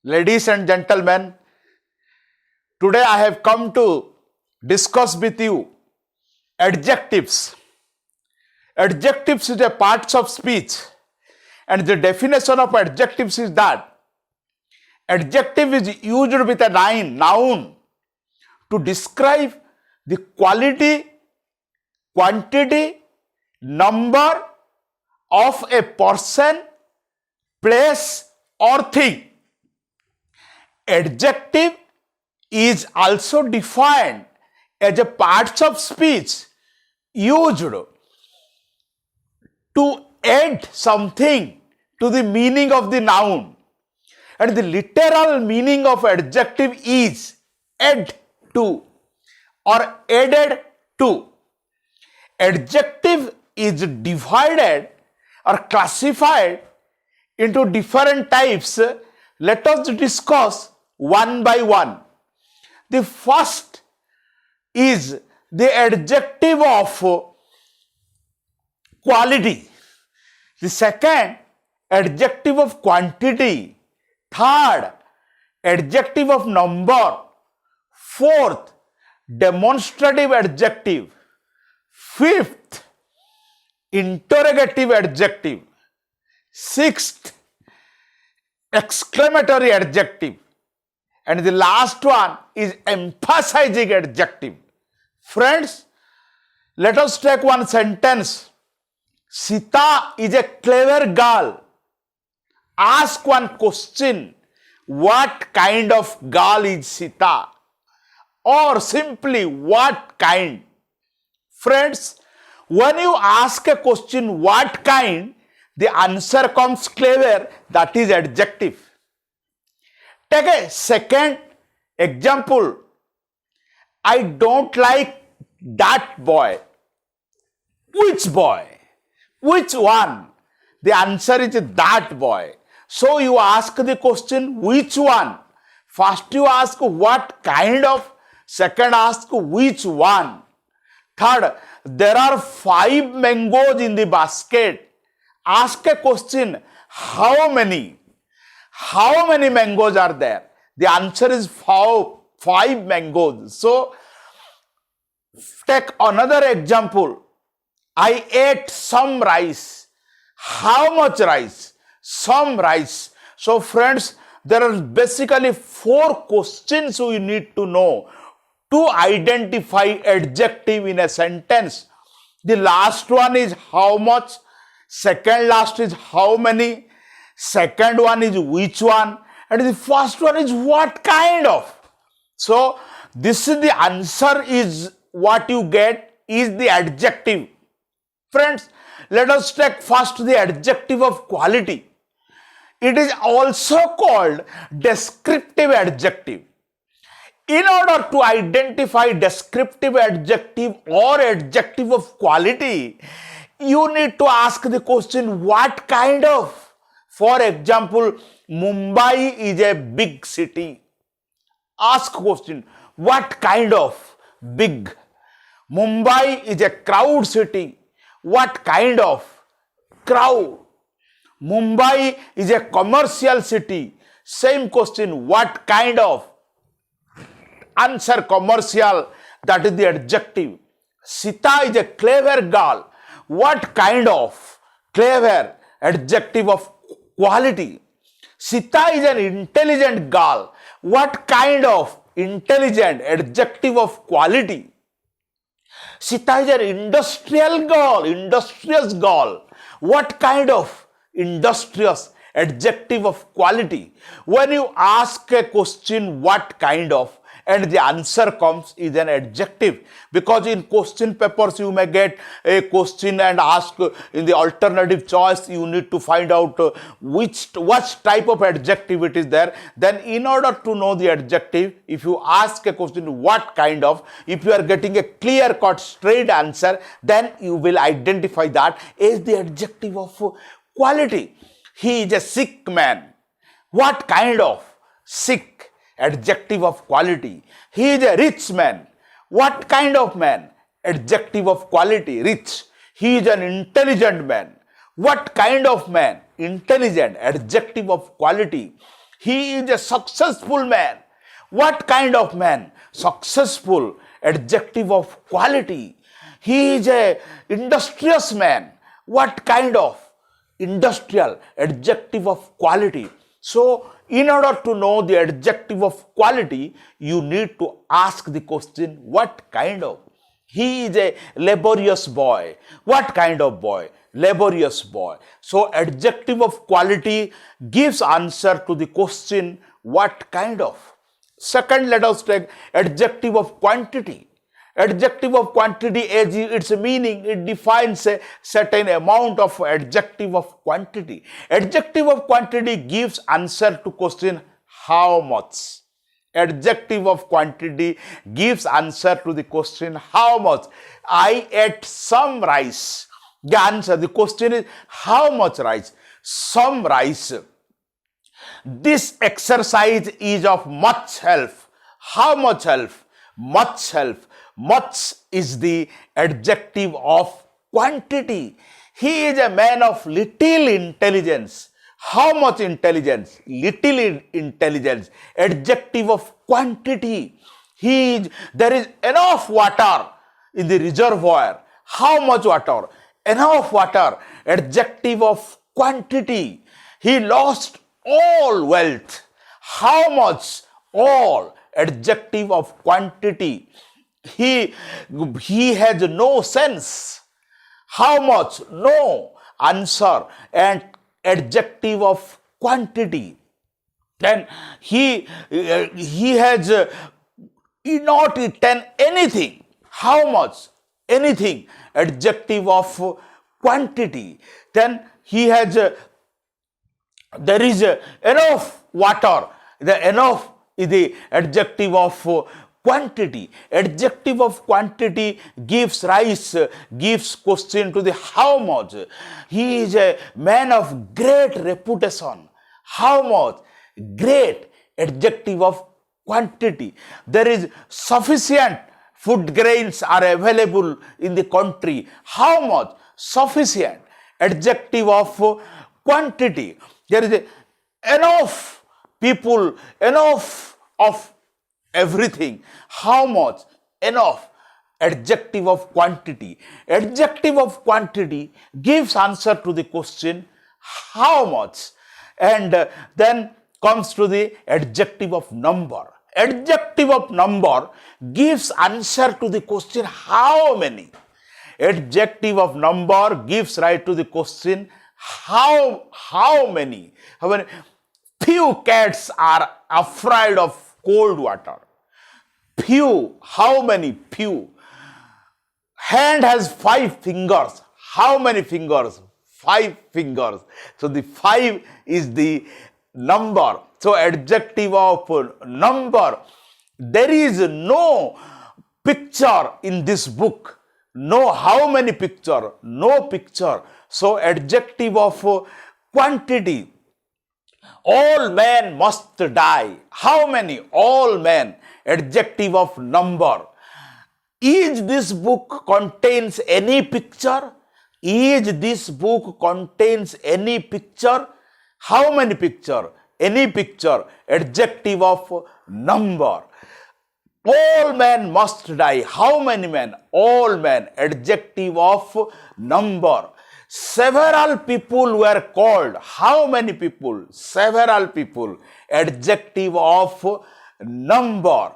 Ladies and gentlemen, today I have come to discuss with you adjectives. Adjectives is a parts of speech, and the definition of adjectives is that adjective is used with a noun to describe the quality, quantity, number of a person, place or thing. Adjective is also defined as a parts of speech used to add something to the meaning of the noun, and the literal meaning of adjective is add to or added to. Adjective is divided or classified into different types. Let us discuss one by one. The first is the adjective of quality. The second, adjective of quantity. Third, adjective of number. Fourth, demonstrative adjective. Fifth, interrogative adjective. Sixth, exclamatory adjective. And the last one is emphasizing adjective. Friends, let us take one sentence. Sita is a clever girl. Ask one question. What kind of girl is Sita? Or simply, what kind? Friends, when you ask a question, what kind, the answer comes clever, that is adjective. Take a second example. I don't like that boy. Which boy? Which one? The answer is that boy. So you ask the question, which one? First you ask what kind of, second ask which one. Third, there are 5 mangoes in the basket. Ask a question, how many? How many mangoes are there? The answer is 5 mangoes. So, take another example. I ate some rice. How much rice? Some rice. So, friends, there are basically 4 questions we need to know to identify adjective in a sentence. The last one is how much. Second last is how many. Second one is which one. And the first one is what kind of. So, this is the answer is what you get is the adjective. Friends, let us take first the adjective of quality. It is also called descriptive adjective. In order to identify descriptive adjective or adjective of quality, you need to ask the question, what kind of? For example, Mumbai is a big city. Ask question, what kind of? Big. Mumbai is a crowd city. What kind of? Crowd. Mumbai is a commercial city. Same question, what kind of? Answer commercial, that is the adjective. Sita is a clever girl. What kind of? Clever, adjective of quality. Sita is an intelligent girl. What kind of? Intelligent, adjective of quality. Sita is an industrial girl, industrious girl. What kind of? Industrious, adjective of quality. When you ask a question, what kind of, and the answer comes is an adjective, because in question papers you may get a question and ask in the alternative choice you need to find out what type of adjective it is there. Then in order to know the adjective, if you ask a question what kind of, if you are getting a clear cut straight answer, then you will identify that as the adjective of quality. He is a sick man. What kind of? Sick, adjective of quality. He is a rich man. What kind of man? Adjective of quality, rich. He is an intelligent man. What kind of man? Intelligent, adjective of quality. He is a successful man. What kind of man? Successful, adjective of quality. He is a industrious man. What kind of? Industrial, adjective of quality. So, in order to know the adjective of quality, you need to ask the question, what kind of? He is a laborious boy. What kind of boy? Laborious boy. So, adjective of quality gives answer to the question, what kind of? Second, let us take adjective of quantity. Adjective of quantity, as its meaning, it defines a certain amount of adjective of quantity. Adjective of quantity gives answer to question how much. Adjective of quantity gives answer to the question how much. I ate some rice. The answer, the question is how much rice? Some rice. This exercise is of much help. How much help? Much help. Much is the adjective of quantity. He is a man of little intelligence. How much intelligence? Little intelligence. Adjective of quantity. There is enough water in the reservoir. How much water? Enough water. Adjective of quantity. He lost all wealth. How much? All. Adjective of quantity. He has no sense. How much? No. Answer. And adjective of quantity. Then he has not eaten anything. How much? Anything. Adjective of quantity. Then he has there is enough water. The enough is the adjective of quantity. Adjective of quantity gives rise, gives question to the how much. He is a man of great reputation. How much? Great. Adjective of quantity. There is sufficient food grains are available in the country. How much? Sufficient. Adjective of quantity. There is enough people, enough of everything. How much? Enough. Adjective of quantity. Adjective of quantity gives answer to the question how much, and then comes to the adjective of number. Adjective of number gives answer to the question how many. Adjective of number gives right to the question how many. Few cats are afraid of cold water. Few. How many? Few. Hand has 5 fingers. How many fingers? 5 fingers. So the 5 is the number. So adjective of number. There is no picture in this book. No how many picture? No picture. So adjective of quantity. All men must die. How many? All men. Adjective of number. Is this book contains any picture? Is this book contains any picture? How many picture? Any picture. Adjective of number. All men must die. How many men? All men. Adjective of number. Several people were called. How many people? Several people. Adjective of number.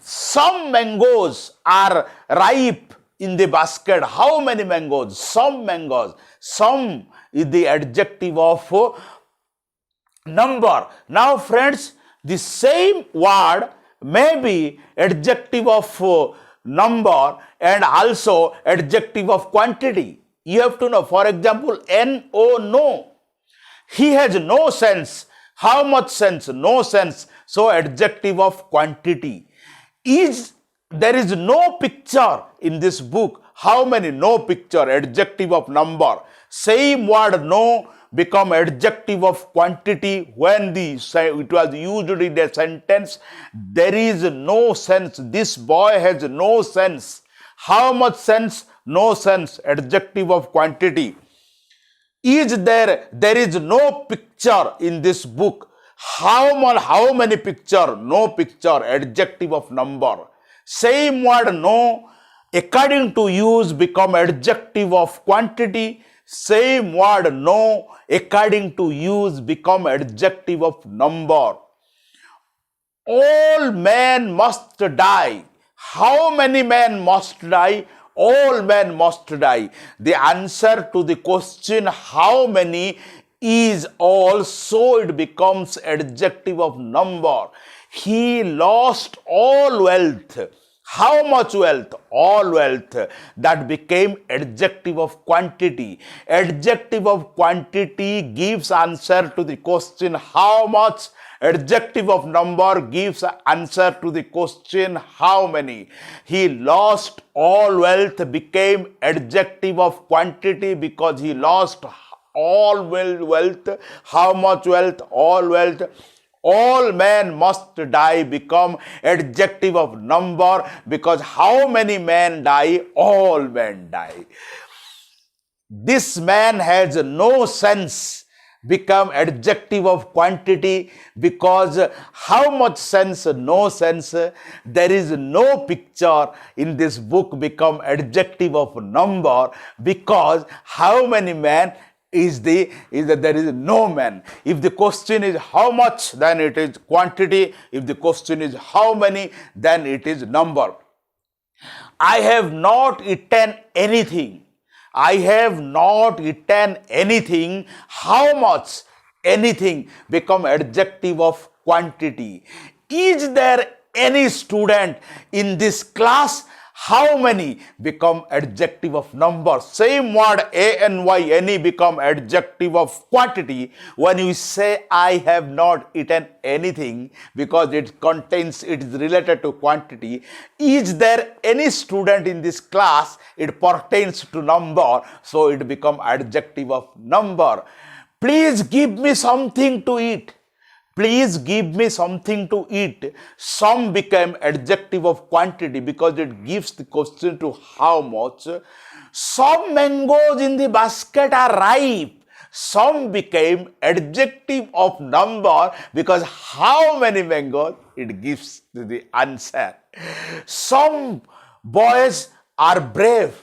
Some mangoes are ripe in the basket. How many mangoes? Some mangoes. Some is the adjective of number. Now friends, the same word may be adjective of number and also adjective of quantity. You have to know. For example, no, no. He has no sense. How much sense? No sense. So adjective of quantity. There is no picture in this book. How many? No picture. Adjective of number. Same word no become adjective of quantity when it was used in a sentence. There is no sense. This boy has no sense. How much sense? No sense. Adjective of quantity. There is no picture in this book. How many picture? No picture, adjective of number. Same word no, according to use become adjective of quantity. Same word no, according to use become adjective of number. All men must die. How many men must die? All men must die. The answer to the question how many is all, so it becomes adjective of number. He lost all wealth. How much wealth? All wealth. That became adjective of quantity. Adjective of quantity gives answer to the question how much. Adjective of number gives answer to the question how many. He lost all wealth became adjective of quantity because he lost all wealth. How much wealth? All wealth. All men must die become adjective of number because how many men die? All men die. This man has no sense become adjective of quantity because how much sense? No sense. There is no picture in this book become adjective of number because how many men there is no man. If the question is how much, then it is quantity. If the question is how many, then it is number. I have not eaten anything. I have not eaten anything. How much? Anything become adjective of quantity. Is there any student in this class? How many become adjective of number. Same word any, any become adjective of quantity when you say I have not eaten anything because it is related to quantity. Is there any student in this class? It pertains to number, so it become adjective of number. Please give me something to eat. Please give me something to eat. Some became adjective of quantity because it gives the question to how much. Some mangoes in the basket are ripe. Some became adjective of number because how many mangoes? It gives the answer. Some boys are brave.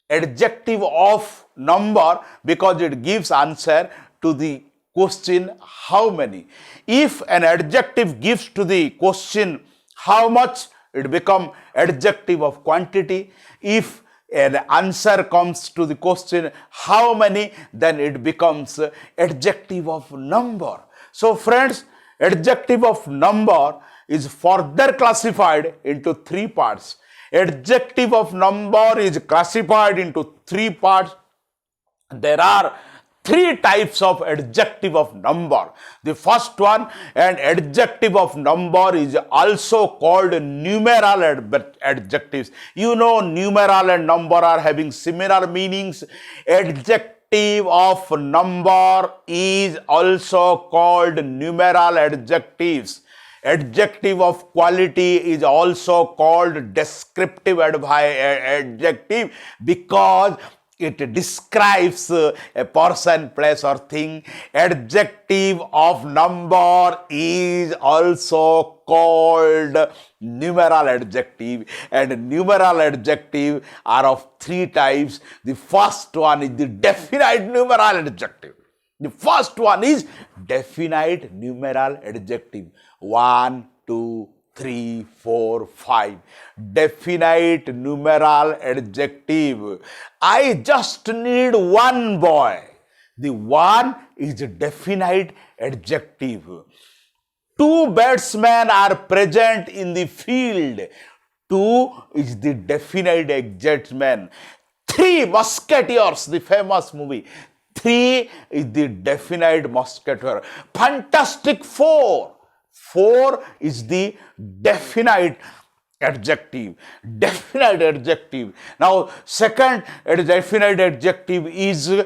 Adjective of number because it gives answer to the question how many. If an adjective gives to the question how much, it become adjective of quantity. If an answer comes to the question how many, then it becomes adjective of number. So friends, adjective of number is further classified into three parts. Adjective of number is classified into three parts. There are three types of adjective of number. The first one, an adjective of number is also called numeral adjectives. You know, numeral and number are having similar meanings. Adjective of number is also called numeral adjectives. Adjective of quality is also called descriptive adjective because it describes a person, place or thing. Adjective of number is also called numeral adjective, and numeral adjective are of three types. The first one is the definite numeral adjective. The first one is definite numeral adjective. 1, 2, 3, 4, 5. Definite numeral adjective. I just need one boy. The one is a definite adjective. 2 batsmen are present in the field. 2 is the definite adjective. 3 musketeers, the famous movie. 3 is the definite musketeer. Fantastic Four. 4 is the definite adjective. Definite adjective. Now, second definite adjective is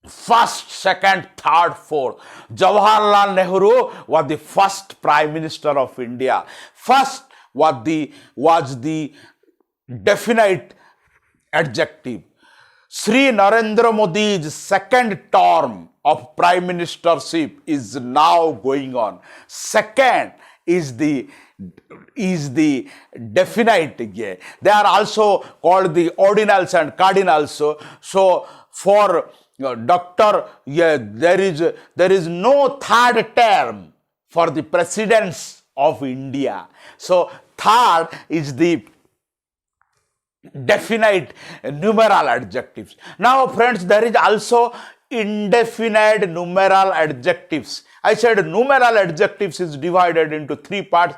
first, second, third, fourth. Jawaharlal Nehru was the first Prime Minister of India. First was the definite adjective. Sri Narendra Modi's second term of prime ministership is now going on. Second is the definite. Yeah. They are also called the ordinals and cardinals. So for doctor, yeah, there is no third term for the presidents of India. So third is the definite numeral adjectives. Now friends, there is also indefinite numeral adjectives. I said numeral adjectives is divided into three parts.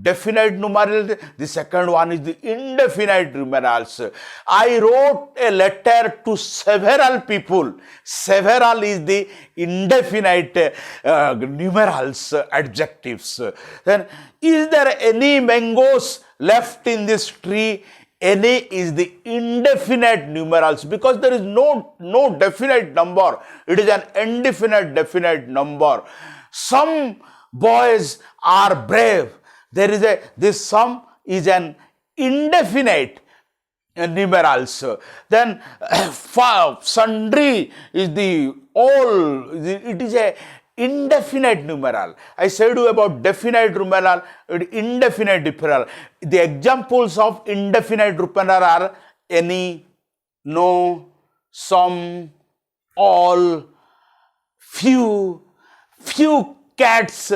Definite numeral, the second one is the indefinite numerals. I wrote a letter to several people. Several is the indefinite numerals adjectives. Then, is there any mangoes left in this tree? Any is the indefinite numerals because there is no definite number. It is an indefinite definite number. Some boys are brave. This some is an indefinite numerals. Then sundry is the all. It is a indefinite numeral. I said you about definite numeral, indefinite numeral. The examples of indefinite numeral are any, no, some, all, few cats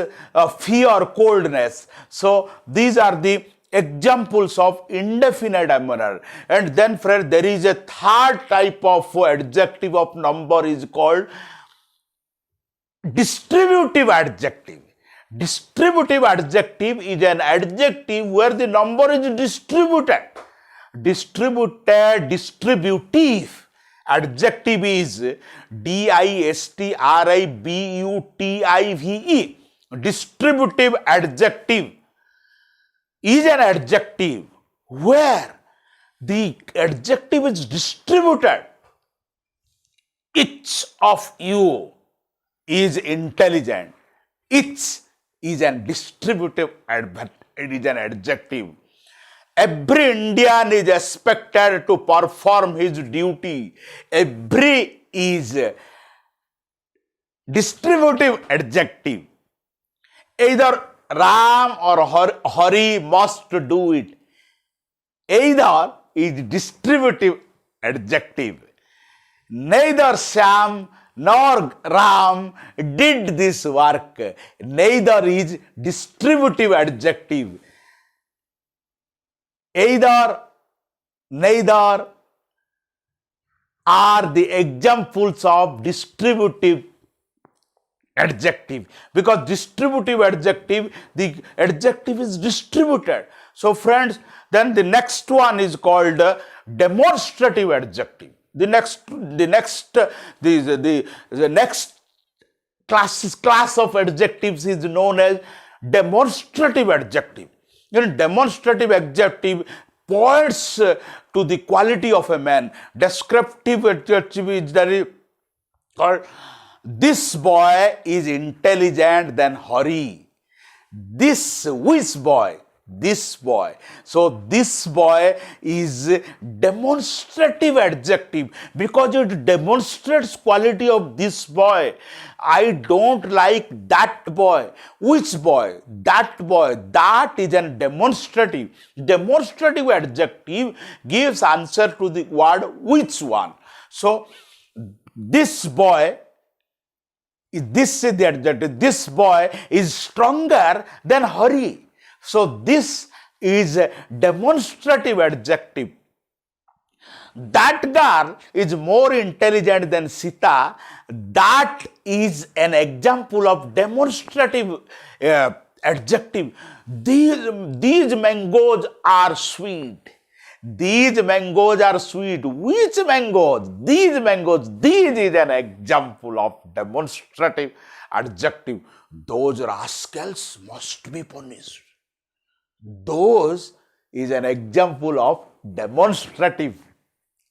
fear coldness. So these are the examples of indefinite numeral. And then friend, there is a third type of adjective of number is called distributive adjective. Distributive adjective is an adjective where the number is distributed. Distributive adjective is distributive. Distributive adjective is an adjective where the adjective is distributed. Each of you is intelligent. Each is an distributive it is an adjective. Every Indian is expected to perform his duty. Every is distributive adjective. Either Ram or Hari must do it. Either is distributive adjective. Neither Sam nor Ram did this work. Neither is distributive adjective. Either, neither are the examples of distributive adjective, because distributive adjective, the adjective is distributed. So friends, then the next one is called demonstrative adjective. The next class of adjectives is known as demonstrative adjective. Demonstrative adjective points to the quality of a man. Descriptive adjective is called this boy is intelligent than Hari. This boy. So this boy is demonstrative adjective because it demonstrates quality of this boy. I don't like that boy. Which boy? That boy. That is a demonstrative. Demonstrative adjective gives answer to the word which one. So this boy, this is the adjective. This boy is stronger than Hari. So this is a demonstrative adjective. That girl is more intelligent than Sita. That is an example of demonstrative adjective. These mangoes are sweet. These mangoes are sweet. Which mangoes? These mangoes. These is an example of demonstrative adjective. Those rascals must be punished. Those is an example of demonstrative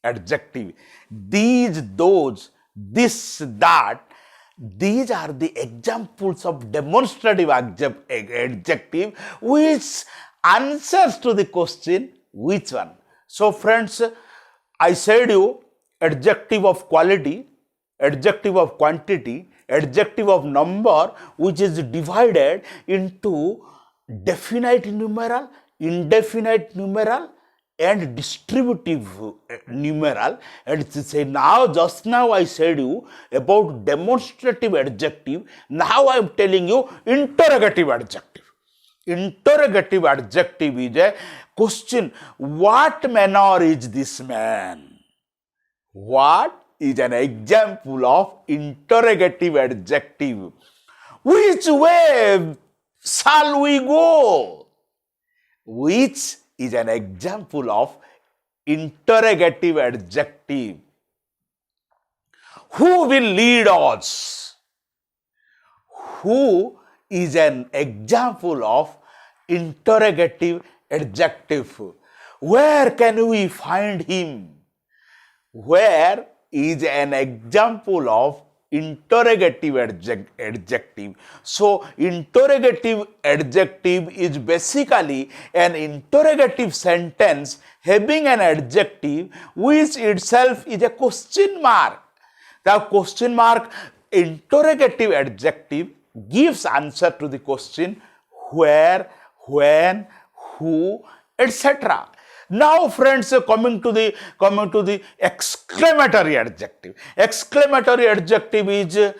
adjective. These, those, this, that, these are the examples of demonstrative adjective which answers to the question which one. So friends, I said you adjective of quality, adjective of quantity, adjective of number, which is divided into definite numeral, indefinite numeral, and distributive numeral. And say now, just now I said you about demonstrative adjective. Now I am telling you interrogative adjective. Interrogative adjective is a question. What manner is this man? What is an example of interrogative adjective? Which way shall we go? Which is an example of interrogative adjective. Who will lead us? Who is an example of interrogative adjective. Where can we find him? Where is an example of interrogative adjective. So, interrogative adjective is basically an interrogative sentence having an adjective which itself is a question mark. The question mark interrogative adjective gives answer to the question where, when, who, etc. Now, friends, coming to the exclamatory adjective. Exclamatory adjective is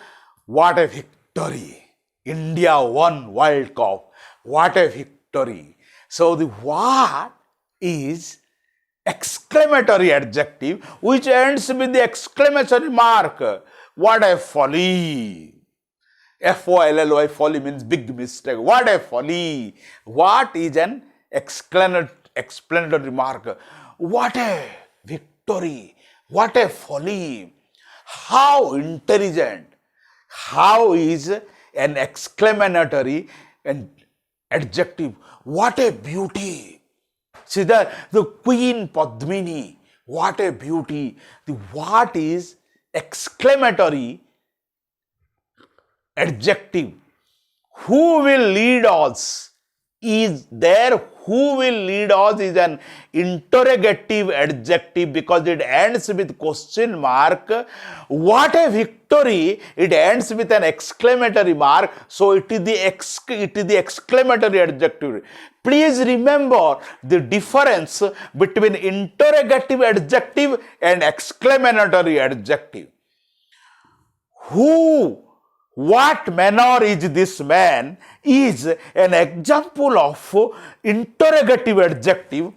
what a victory! India won World Cup. What a victory! So, the what is exclamatory adjective which ends with the exclamation mark. What a folly! F-O-L-L-Y, folly means big mistake. What a folly! What is an explanatory mark? What a victory! What a folly! How intelligent! How is an exclamatory adjective? What a beauty! See the Queen Padmini, what a beauty! The what is exclamatory adjective. Who will lead us is there. Who will lead us is an interrogative adjective because it ends with question mark. What a victory! It ends with an exclamatory mark. So it is the exclamatory adjective. Please remember the difference between interrogative adjective and exclamatory adjective. Who, what manner is this man is an example of interrogative adjective.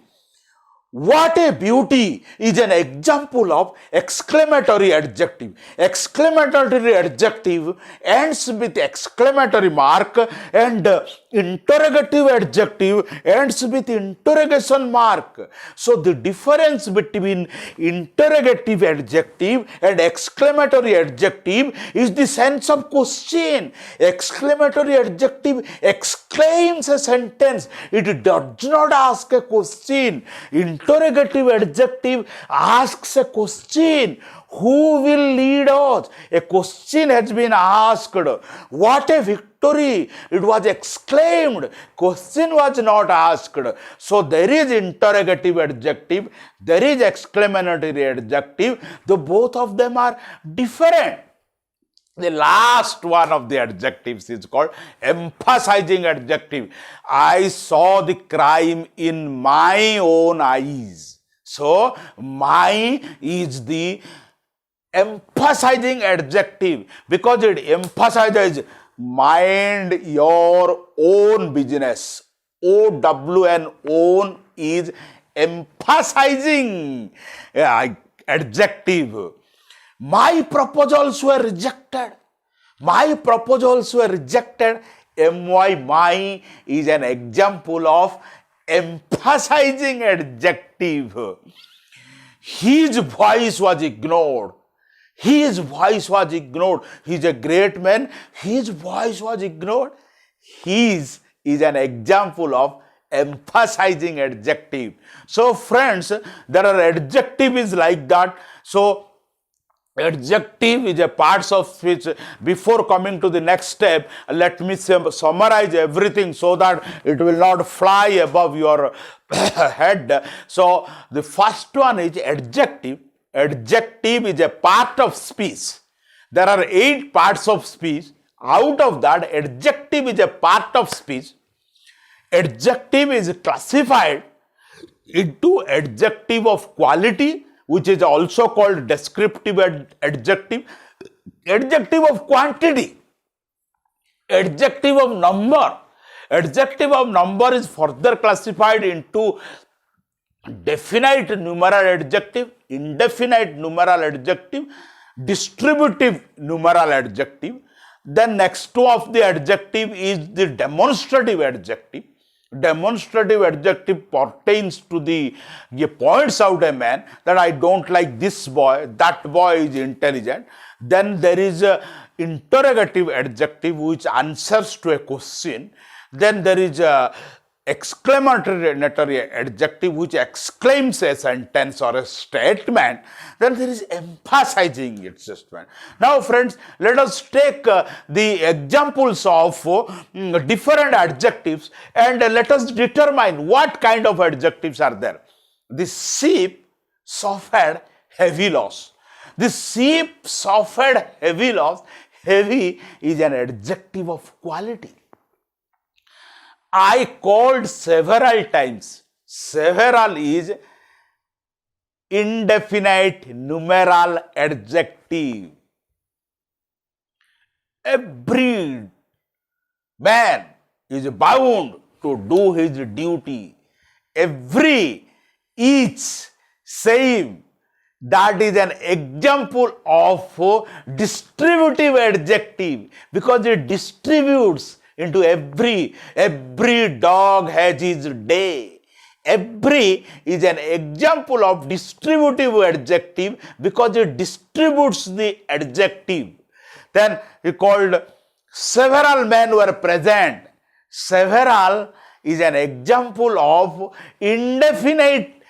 What a beauty is an example of exclamatory adjective. Exclamatory adjective ends with exclamatory mark and interrogative adjective ends with interrogation mark. So the difference between interrogative adjective and exclamatory adjective is the sense of question. Exclamatory adjective exclaims a sentence. It does not ask a question. Interrogative adjective asks a question. Who will lead us? A question has been asked. What a victory! It was exclaimed. Question was not asked. So there is interrogative adjective, there is exclamatory adjective. The both of them are different. The last one of the adjectives is called emphasizing adjective. I saw the crime in my own eyes. So, my is the emphasizing adjective because it emphasizes mind your own business. O-W-N, own is emphasizing adjective. My proposals were rejected. My proposals were rejected. My is an example of emphasizing adjective. His voice was ignored. His voice was ignored. He is a great man. His voice was ignored. His is an example of emphasizing adjective. So friends, there are adjectives like that. So adjective is a parts of speech. Before coming to the next step, let me summarize everything so that it will not fly above your head. So the first one is adjective. Adjective is a part of speech. There are 8 parts of speech. Out of that, adjective is a part of speech. Adjective is classified into adjective of quality, which is also called descriptive adjective, adjective of quantity, adjective of number. Adjective of number is further classified into definite numeral adjective, indefinite numeral adjective, distributive numeral adjective. Then next to of the adjective is the demonstrative adjective. Demonstrative adjective pertains to the points out a man that I don't like this boy, that boy is intelligent. Then there is a interrogative adjective which answers to a question. Then there is a exclamatory adjective which exclaims a sentence or a statement. Then there is emphasizing its statement. Now friends, let us take the examples of different adjectives and let us determine what kind of adjectives are there. The sheep suffered heavy loss. The sheep suffered heavy loss. Heavy is an adjective of quality. I called several times. Several is indefinite numeral adjective. Every man is bound to do his duty. Every, each, same. That is an example of distributive adjective because it distributes into every dog has his day. Every is an example of distributive adjective because it distributes the adjective. Then we called several men were present. Several is an example of indefinite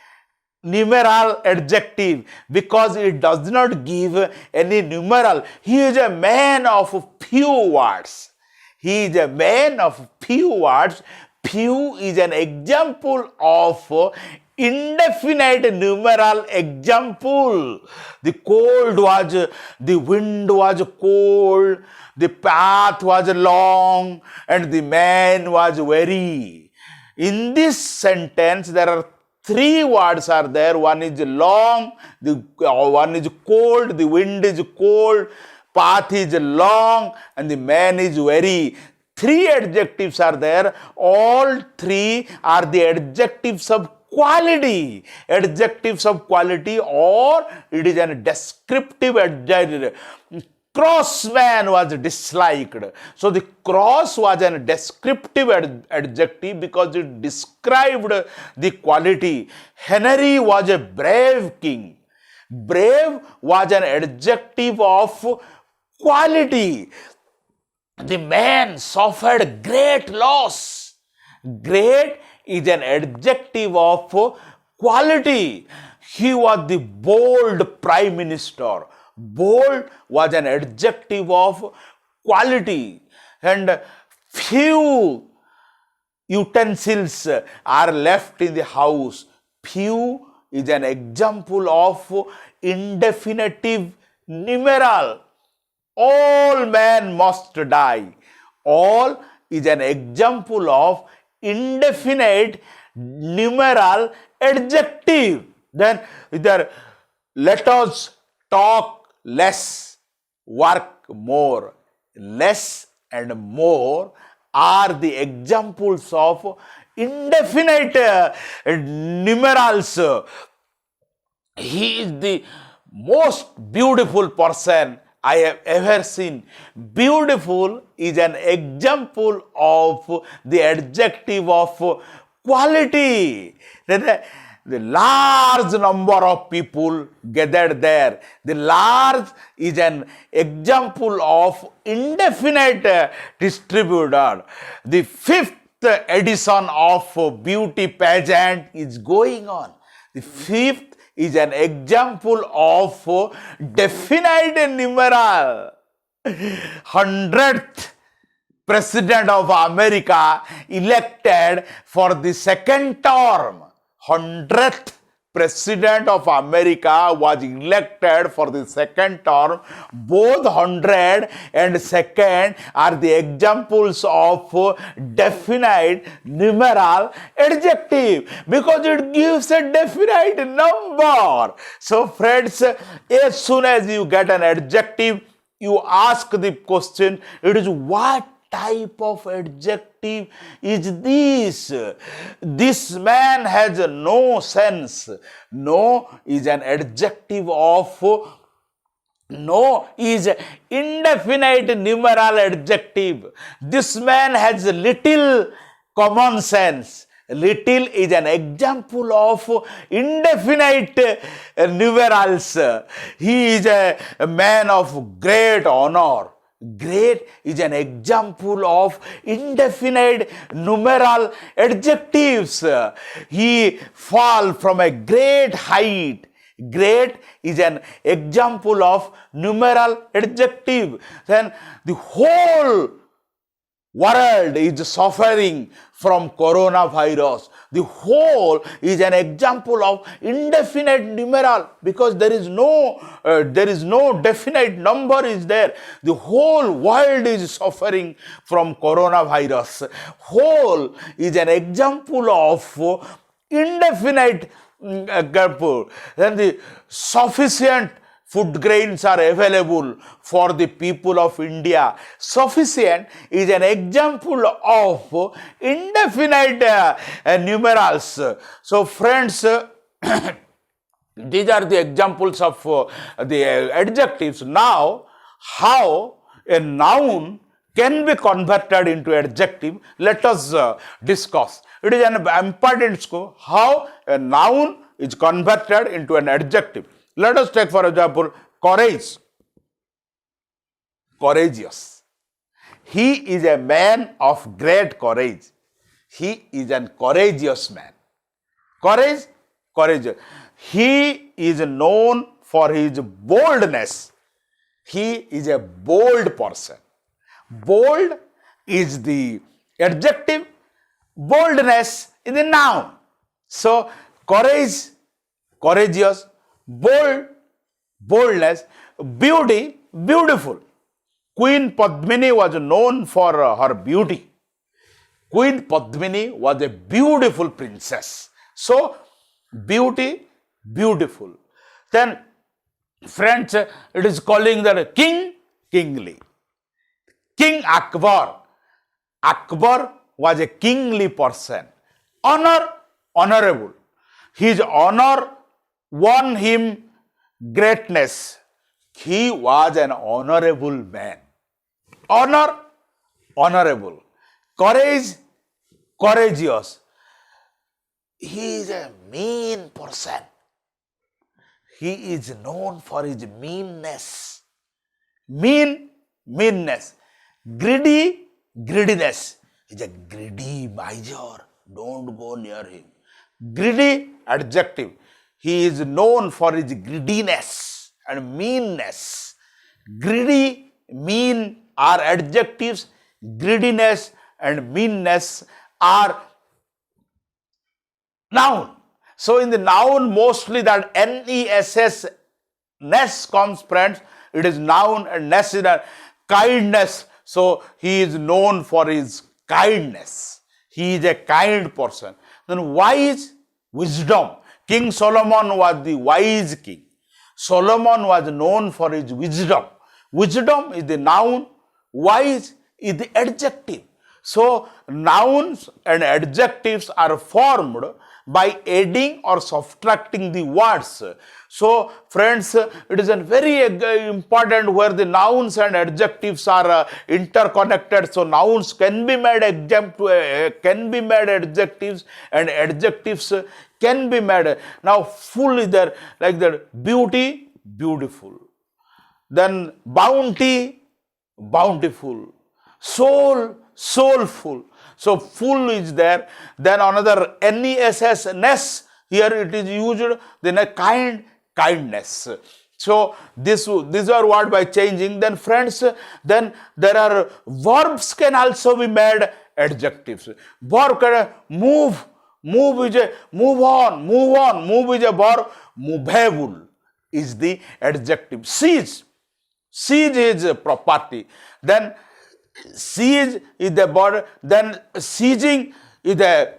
numeral adjective because it does not give any numeral. He is a man of few words. He is a man of few words. Few is an example of indefinite numeral example. The wind was cold, the path was long, and the man was weary. In this sentence, there are 3 words are there. One is long, one is cold, the wind is cold, path is long, and the man is weary. 3 adjectives are there. All 3 are the adjectives of quality. Adjectives of quality, or it is a descriptive adjective. Cross man was disliked. So the cross was a descriptive adjective because it described the quality. Henry was a brave king. Brave was an adjective of quality. The man suffered great loss. Great is an adjective of quality. He was the bold prime minister. Bold was an adjective of quality. And few utensils are left in the house. Few is an example of indefinitive numeral. All men must die. All is an example of indefinite numeral adjective. Then either let us talk less, work more. Less and more are the examples of indefinite numerals. He is the most beautiful person I have ever seen. Beautiful is an example of the adjective of quality. The large number of people gathered there. The large is an example of indefinite distributor. The 5th edition of beauty pageant is going on. The 5th is an example of definite numeral. 100th President of America elected for the 2nd term. 100th President of America was elected for the second term. Both 100 and second are the examples of definite numeral adjective because it gives a definite number. So friends, as soon as you get an adjective, you ask the question, it is what type of adjective is this? This man has no sense. No is an adjective of no is indefinite numeral adjective. This man has little common sense. Little is an example of indefinite numerals. He is a man of great honor. Great is an example of indefinite numeral adjectives. He fall from a great height. Great is an example of numeral adjective. Then the whole world is suffering from coronavirus. The whole is an example of indefinite numeral because there is no definite number is there. The whole world is suffering from coronavirus. Whole is an example of indefinite example. Then the sufficient food grains are available for the people of India. Sufficient is an example of indefinite numerals. So friends, these are the examples of the adjectives. Now, how a noun can be converted into adjective, let us discuss. It is an important scope how a noun is converted into an adjective. Let us take, for example, courage. Courageous. He is a man of great courage. He is a courageous man. Courage, courageous. He is known for his boldness. He is a bold person. Bold is the adjective. Boldness is the noun. So, courage, courageous. Bold, boldness. Beauty, beautiful. Queen Padmini was known for her beauty. Queen Padmini was a beautiful princess. So, beauty, beautiful. Then, French, it is calling the king, kingly. King Akbar. Akbar was a kingly person. Honor, honorable. His honor won him greatness. He was an honorable man. Honor, honorable. Courage, courageous. He is a mean person. He is known for his meanness. Mean, meanness. Greedy, greediness. He is a greedy miser. Don't go near him. Greedy, adjective. He is known for his greediness and meanness. Greedy, mean are adjectives. Greediness and meanness are noun. So in the noun, mostly that N-E-S-S, ness comes, friends. It is noun and ness is a kindness. So he is known for his kindness. He is a kind person. Then wise, wisdom. King Solomon was the wise king. Solomon was known for his wisdom. Wisdom is the noun. Wise is the adjective. So nouns and adjectives are formed by adding or subtracting the words. So friends, it is a very important where the nouns and adjectives are interconnected. So nouns can be made adjectives and adjectives can be made. Now full is there, like that, beauty, beautiful. Then bounty, bountiful. Soul, soulful. So full is there. Then another ness, ness. Here it is used. Then a kind, kindness. So these are what by changing. Then friends, then there are verbs can also be made adjectives. Verb can move, Move is a move on, move on. Move is a verb. Movable is the adjective. Seize. Seize is a property. Then seize is the verb. Then seizing is the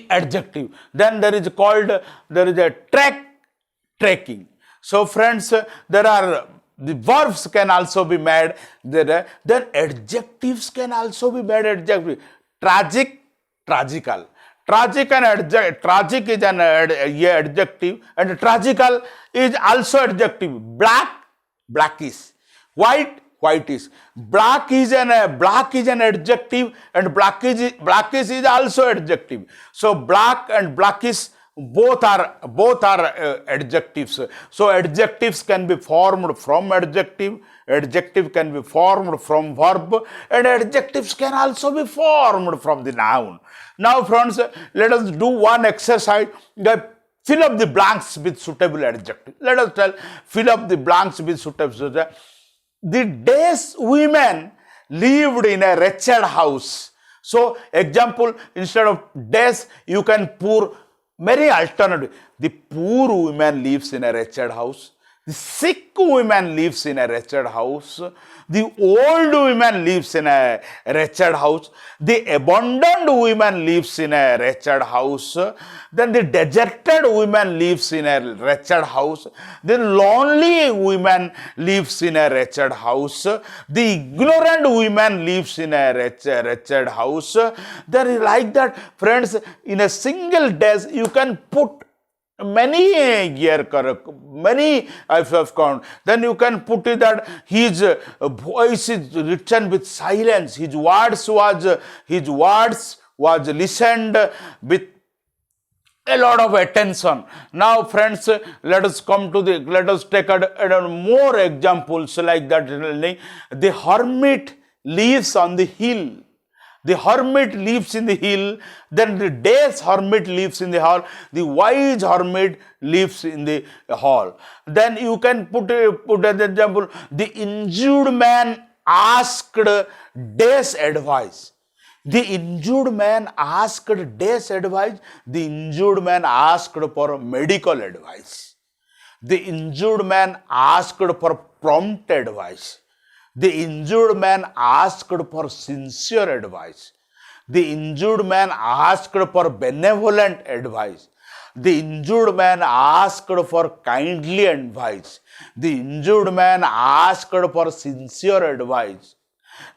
adjective. Then there is a trekking. So friends, there are the verbs can also be made. Then adjectives can also be made. Adjective. Tragic, tragical. Tragic is an adjective, and tragical is also adjective. Black, blackish. White, whitish. Black is an adjective, and blackish is also adjective. So black and blackish both are adjectives. So adjectives can be formed from adjective can be formed from verb, and adjectives can also be formed from the noun. Now friends, let us do one exercise. Fill up the blanks with suitable adjective. Let us fill up the blanks with suitable adjective. The days women lived in a wretched house. So example, instead of days you can pour many alternatives. The poor woman lives in a wretched house. The sick woman lives in a wretched house. The old woman lives in a wretched house. The abandoned woman lives in a wretched house. Then the deserted woman lives in a wretched house. The lonely woman lives in a wretched house. The ignorant woman lives in a wretched house. There is like that, friends. In a single day, you can put many many I have count. Then you can put it that his voice is written with silence. His words was listened with a lot of attention. Now friends, let us take a more examples like that. The hermit lives on the hill. The hermit lives in the hill. Then the day's hermit lives in the hall. The wise hermit lives in the hall. Then you can put an example. The injured man asked day's advice. The injured man asked day's advice. The injured man asked for medical advice. The injured man asked for prompt advice. The injured man asked for sincere advice. The injured man asked for benevolent advice. The injured man asked for kindly advice. The injured man asked for sincere advice.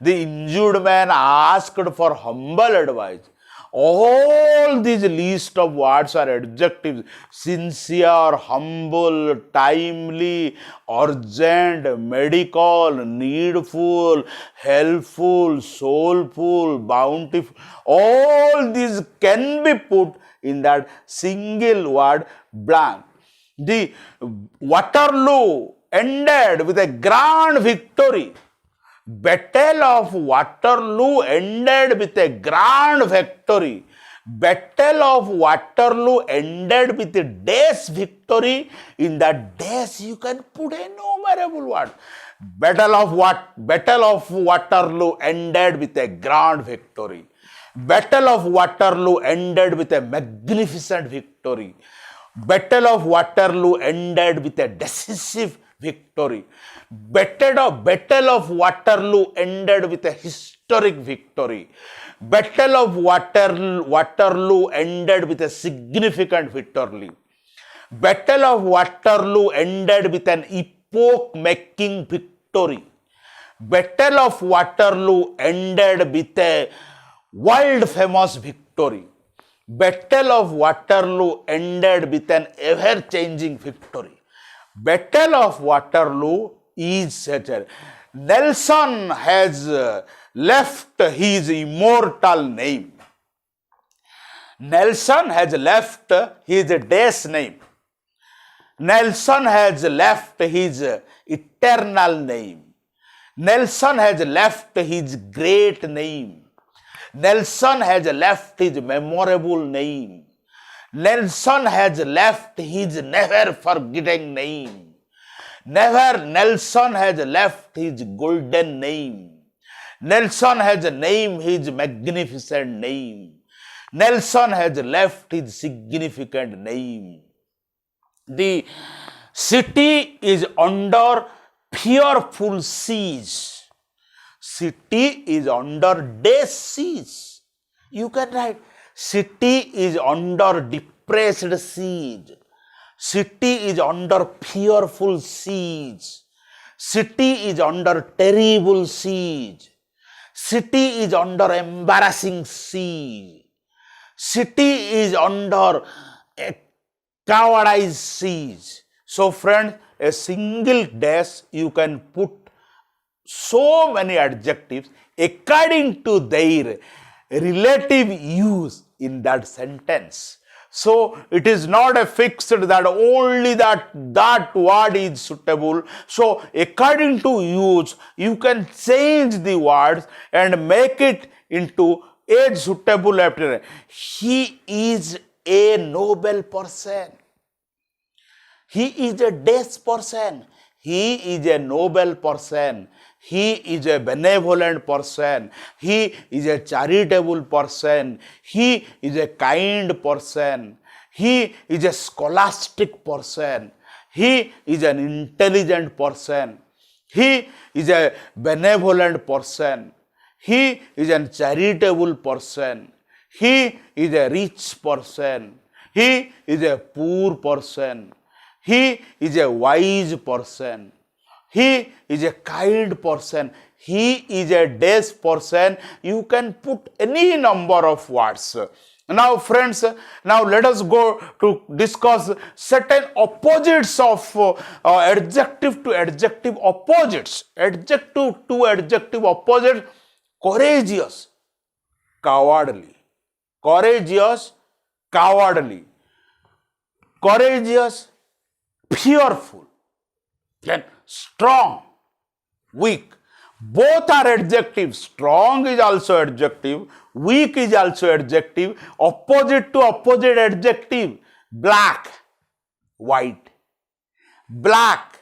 The injured man asked for humble advice. All these list of words are adjectives: sincere, humble, timely, urgent, medical, needful, helpful, soulful, bountiful. All these can be put in that single word blank. The Waterloo ended with a grand victory. Battle of Waterloo ended with a grand victory. Battle of Waterloo ended with a day's victory. In that days you can put innumerable words. Battle of Waterloo ended with a grand victory. Battle of Waterloo ended with a magnificent victory. Battle of Waterloo ended with a decisive victory. Battle of Waterloo ended with a historic victory. Battle of Waterloo ended with a significant victory. Battle of Waterloo ended with an epoch-making victory. Battle of Waterloo ended with a world-famous victory. Battle of Waterloo ended with an ever-changing victory. Battle of Waterloo is such a... Nelson has left his immortal name. Nelson has left his day's name. Nelson has left his eternal name. Nelson has left his great name. Nelson has left his memorable name. Nelson has left his never forgetting name. Nelson has left his golden name. Nelson has named his magnificent name. Nelson has left his significant name. The city is under fearful siege. City is under death siege. You can write, city is under depressed siege. City is under fearful siege. City is under terrible siege. City is under embarrassing siege. City is under a cowardice siege. So friends, a single dash you can put so many adjectives according to their relative use in that sentence. So it is not a fixed that only that word is suitable. So according to use, you can change the words and make it into a suitable after. He is a noble person. He is a dash person. He is a noble person. He is a benevolent person. He is a charitable person. He is a kind person. He is a scholastic person. He is an intelligent person. He is a benevolent person. He is a charitable person. He is a rich person. He is a poor person. He is a wise person. He is a kind person. He is a dash person. You can put any number of words. Now friends, now let us go to discuss certain opposites of adjective to adjective opposites. Adjective to adjective opposite: courageous, cowardly. Courageous, cowardly. Courageous, fearful. Then strong, weak. Both are adjectives. Strong is also adjective. Weak is also adjective. Opposite to opposite adjective. Black, white. Black,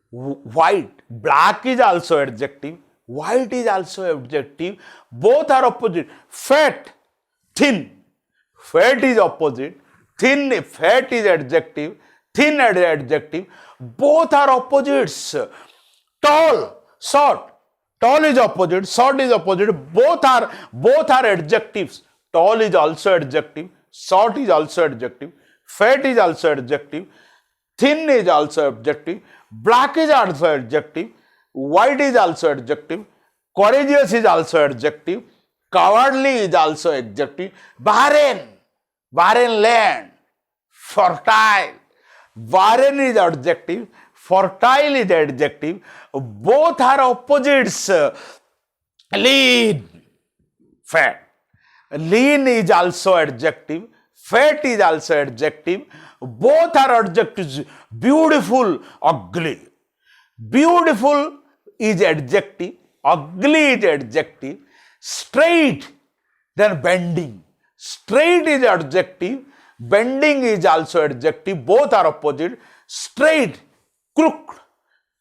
white. Black is also adjective. White is also adjective. Both are opposite. Fat, thin. Fat is opposite. Thin, fat is adjective. Thin is adjective. Both are opposites. Tall, short. Tall is opposite, short is opposite. Both are adjectives. Tall is also adjective. Short is also adjective. Fat is also adjective. Thin is also adjective. Black is also adjective. White is also adjective. Courageous is also adjective. Cowardly is also adjective. Barren, barren land. Fertile. Barren is adjective. Fertile is adjective. Both are opposites. Lean, fat. Lean is also adjective. Fat is also adjective. Both are adjectives. Beautiful, ugly. Beautiful is adjective. Ugly is adjective. Straight, then bending. Straight is adjective. Bending is also adjective. Both are opposite. Straight, crooked.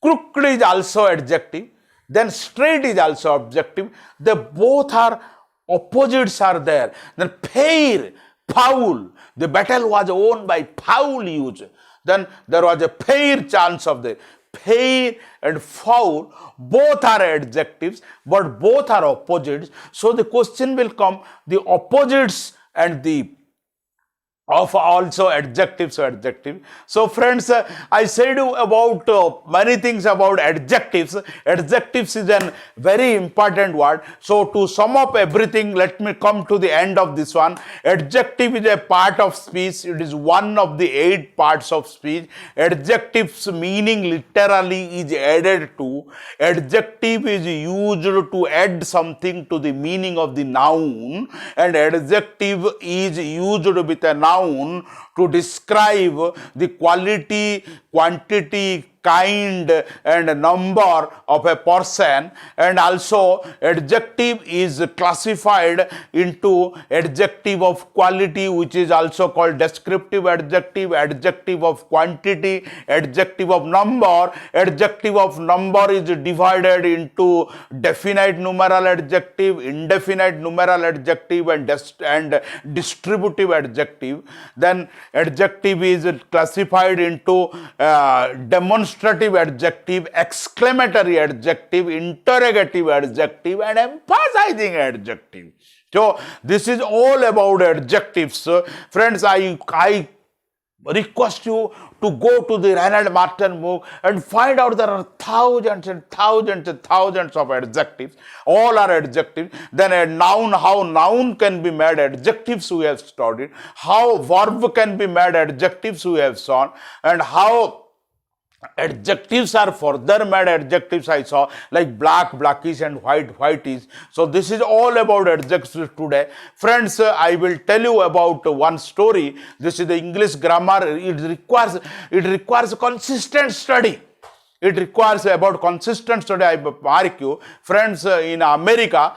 Crooked is also adjective. Then straight is also adjective. They both are opposites are there. Then fair, foul. The battle was won by foul use. Then there was a fair chance of the fair and foul. Both are adjectives, but both are opposites. So the question will come: the opposites and the of also adjectives to adjective. So friends, I said about many things about adjectives. Adjectives is a very important word. So to sum up everything, let me come to the end of this one. Adjective is a part of speech. It is one of the 8 parts of speech. Adjectives meaning literally is added to. Adjective is used to add something to the meaning of the noun, and adjective is used with a noun to describe the quality, quantity, kind and number of a person, and also adjective is classified into adjective of quality, which is also called descriptive adjective, adjective of quantity, adjective of number. Adjective of number is divided into definite numeral adjective, indefinite numeral adjective, and distributive adjective. Then adjective is classified into demonstrative adjective, exclamatory adjective, interrogative adjective, and emphasizing adjective. So this is all about adjectives. Friends, I request you to go to the Reinhard Martin book and find out there are thousands and thousands and thousands of adjectives. All are adjectives. Then a noun, how noun can be made adjectives we have studied, how verb can be made adjectives we have shown, and how adjectives are further made adjectives I saw, like black, blackish, and white, whitish. So this is all about adjectives today. Friends, I will tell you about one story. This is the English grammar. It requires consistent study. It requires about consistent study. I mark you, friends, in America,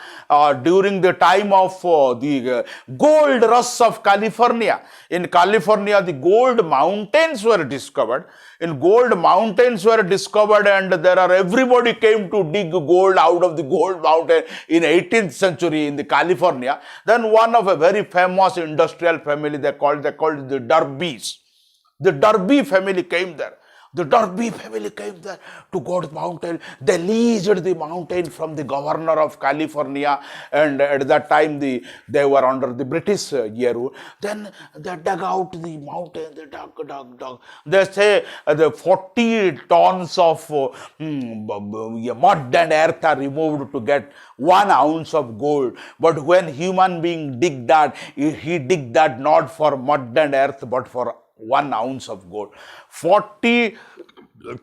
during the time of the gold rush of California. In California, the gold mountains were discovered. In gold mountains were discovered, and everybody came to dig gold out of the gold mountain in 18th century in the California. Then one of a very famous industrial family, they called the Derbys. The Derby family came there. The Derby family came there to Gold Mountain. They leased the mountain from the governor of California, and at that time they were under the British rule. Then they dug out the mountain. They dug. They say the 40 tons of mud and earth are removed to get 1 ounce of gold. But when human being dig that, he dig that not for mud and earth, but for 1 ounce of gold. 40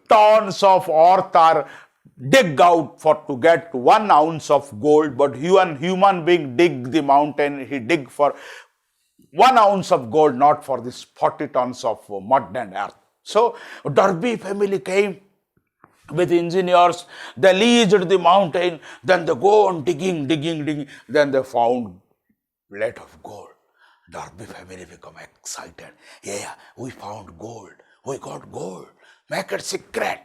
tons of earth are dig out to get 1 ounce of gold, but human being dig the mountain, he dig for 1 ounce of gold, not for this 40 tons of mud and earth. So Derby family came with engineers, they leased the mountain, then they go on digging, then they found plate of gold. Derby family become excited. Yeah, we found gold. We got gold. Make it secret.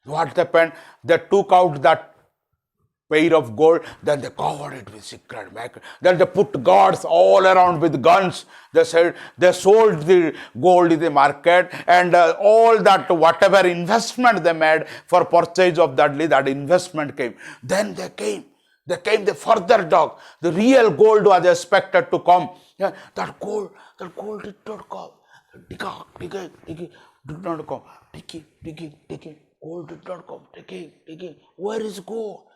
What happened? They took out that pair of gold, then they covered it with secret. Then they put guards all around with guns. They said they sold the gold in the market, and all that whatever investment they made for purchase of that investment came. Then they came the further dog. The real gold was expected to come. Yeah, that gold did not come. Digging, did not come. Digging, gold did not come. Digging. Where is gold?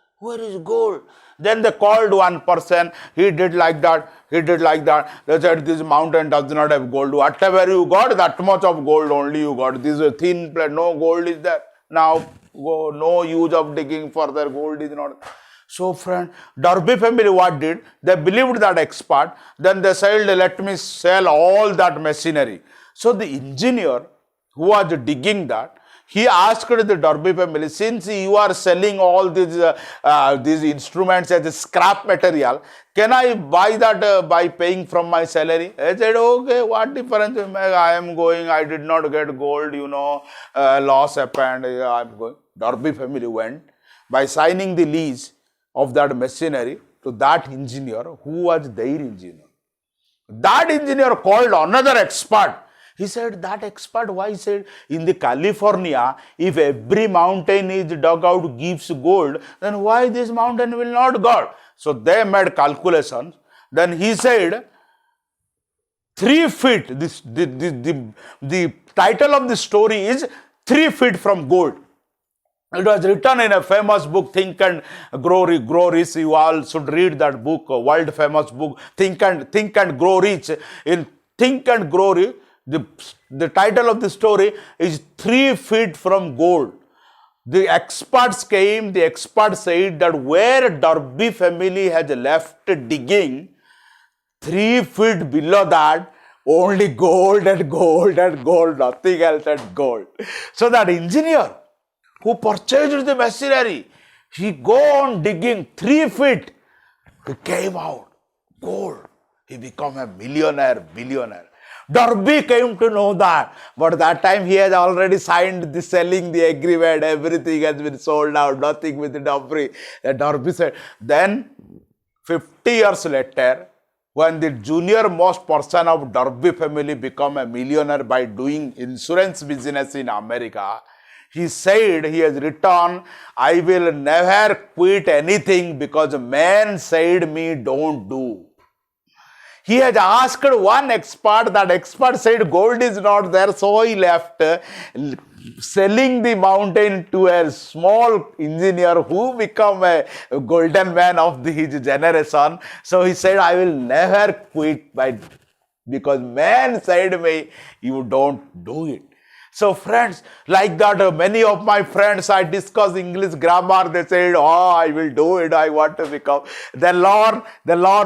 Then they called one person. He did like that. They said, this mountain does not have gold. Whatever you got, that much of gold only you got. This is a thin plate. No gold is there. Now, no use of digging further. Gold is not. So, friend, Derby family what did? They believed that expert. Then they said, let me sell all that machinery. So, the engineer who was digging that, he asked the Derby family, since you are selling all these instruments as a scrap material, can I buy that by paying from my salary? I said, okay, what difference will make? I am going, I did not get gold, loss happened, I am going. Derby family went by signing the lease of that machinery to that engineer who was their engineer. That engineer called another expert. He said, that expert, why? He said, in the California, if every mountain is dug out gives gold, then why this mountain will not gold? So they made calculations. Then he said, 3 feet, the title of the story is 3 feet from gold. It was written in a famous book, Think and Grow Rich. You all should read that book, a world famous book, Think and Grow Rich. In Think and Grow Rich, the title of the story is 3 feet from gold. The experts came, the experts said that where Derby family has left digging, 3 feet below that, only gold and gold and gold, nothing else but gold. So that engineer, who purchased the machinery. He go on digging 3 feet. He came out gold. He became a millionaire, billionaire. Darby came to know that, but that time he has already signed the selling the agreement. Everything has been sold out. Nothing with the Darby. Darby said. Then 50 years later, when the junior most person of Darby family become a millionaire by doing insurance business in America, he said, he has written, I will never quit anything because man said me don't do. He has asked one expert, that expert said gold is not there, so he left, selling the mountain to a small engineer who become a golden man of his generation. So he said, I will never quit because man said me, you don't do it. So friends, like that, many of my friends, I discuss English grammar, they said, I will do it, I want to become. The Lord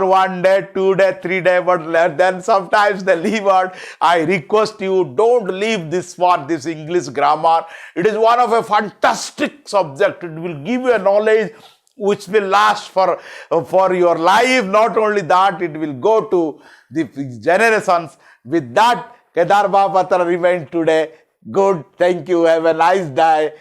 1 day, 2 day, 3 day, but then sometimes they leave out. I request you, don't leave this for this English grammar. It is one of a fantastic subject. It will give you a knowledge which will last for your life. Not only that, it will go to the generations. With that, Kedar Mahapatra remained today. Good. Thank you. Have a nice day.